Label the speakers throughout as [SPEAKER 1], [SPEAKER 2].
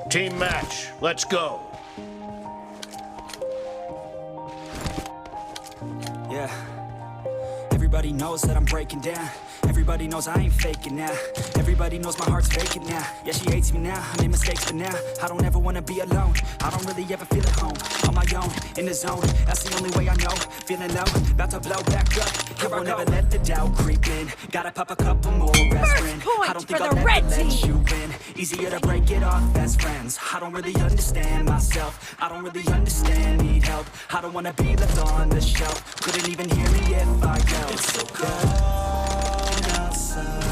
[SPEAKER 1] Team match, let's go.
[SPEAKER 2] Yeah. Everybody knows that I'm breaking down. Everybody knows I ain't faking now. Everybody knows my heart's vacant now. Yeah, she hates me now, I made mistakes, but now I don't ever wanna be alone. I don't really ever feel at home. On my own, in the zone, that's the only way I know. Feeling low, about to blow back up. Here I never let the doubt creep in. Gotta pop a couple more aspirin. I don't think I'll ever let you win. Easier to break it off best friends. I don't really understand myself. I don't really understand, need help. I don't wanna be left on the shelf. Couldn't even hear me if I yelled. It's so cold outside.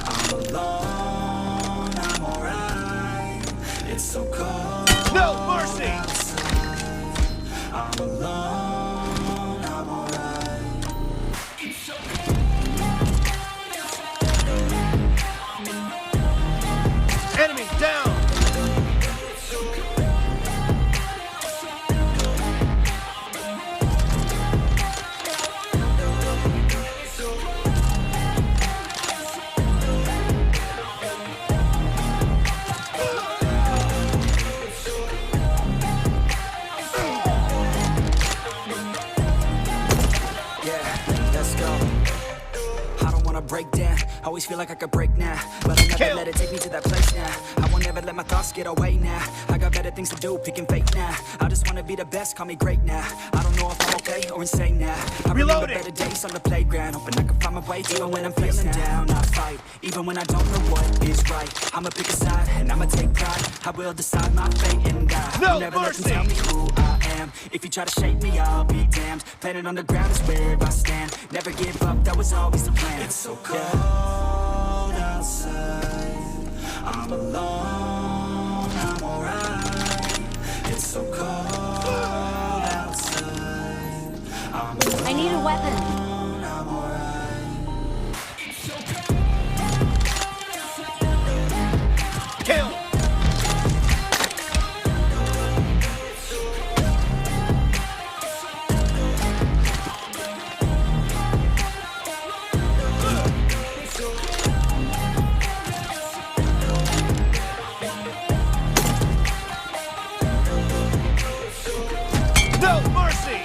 [SPEAKER 2] I'm alone, I'm alright. It's so cold.
[SPEAKER 1] No mercy!
[SPEAKER 2] Outside. I'm alone, I'm alright. It's so cold.
[SPEAKER 1] Enemy down!
[SPEAKER 2] Break down, always feel like I could break now, but I never let it take me to that place now. I won't ever let my thoughts get away now. I got better things to do, picking fate now. I just wanna be the best, call me great now. I don't know if I'm okay or insane now. I remember better days on the playground, hoping I can find my way. Even when I'm feeling down, I fight. Even when I don't know what is right, I'ma pick a side and I'ma take pride. I will decide my fate and die.
[SPEAKER 1] No
[SPEAKER 2] never
[SPEAKER 1] mercy.
[SPEAKER 2] let them tell me who I am. If you try to shake me, I'll be damned. Planet on the ground is where I stand. Never give up, that was always the plan. It's so cold outside. I'm alone, I'm alright. It's so cold outside. I'm alone,
[SPEAKER 3] I need a weapon.
[SPEAKER 2] I'm alright. It's so cold.
[SPEAKER 1] Kill! No mercy!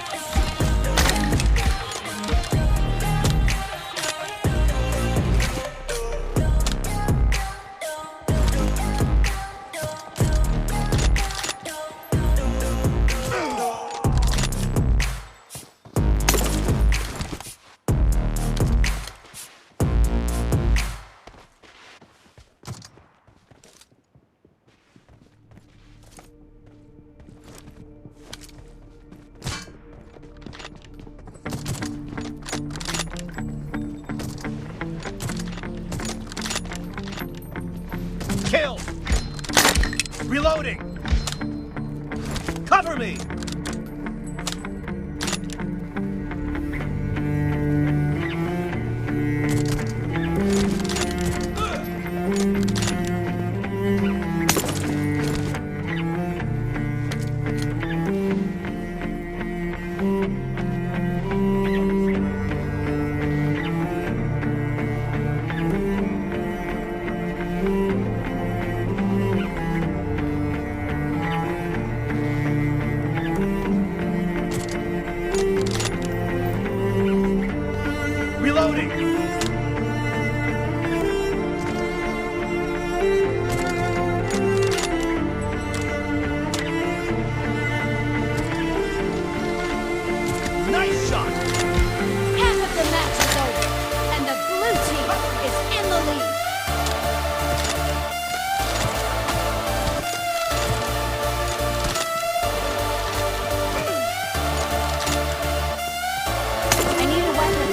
[SPEAKER 1] Kill! Reloading! Cover me! Reloading! Nice shot!
[SPEAKER 3] Half of the match is over, and the blue team is in the lead. I need a weapon.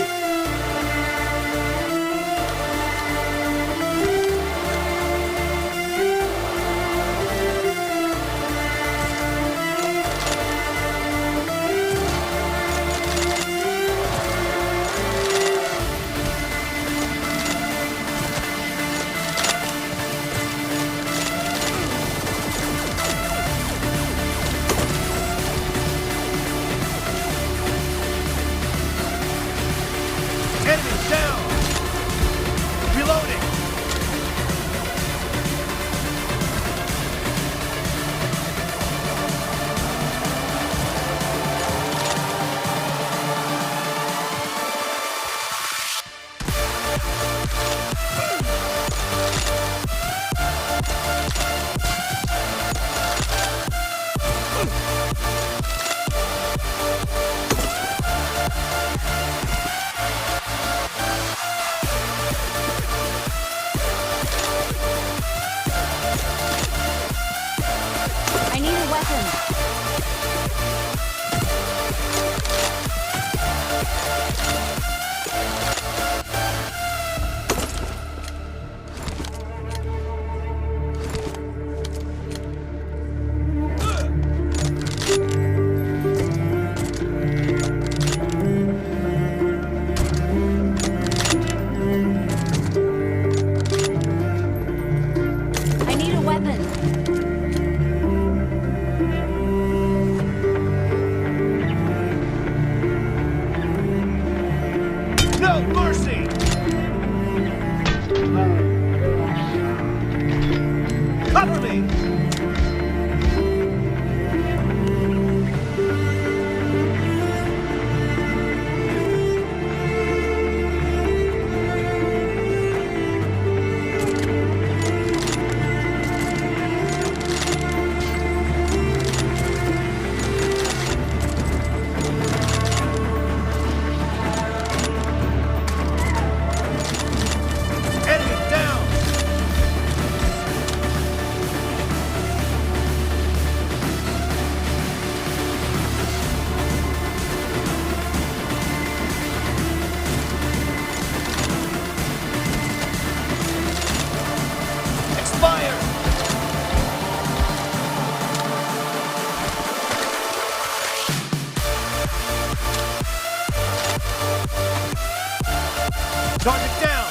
[SPEAKER 1] No mercy! Cover me! Enemy down! Expired! Target down!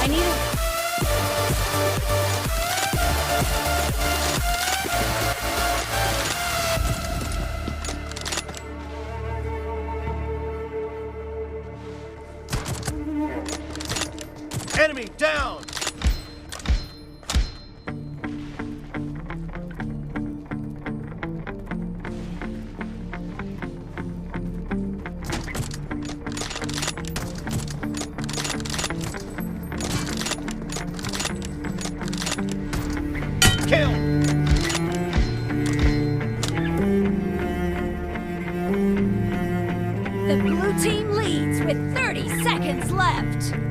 [SPEAKER 3] I need a...
[SPEAKER 1] Enemy down! Kill!
[SPEAKER 3] The blue team leads with 30 seconds left.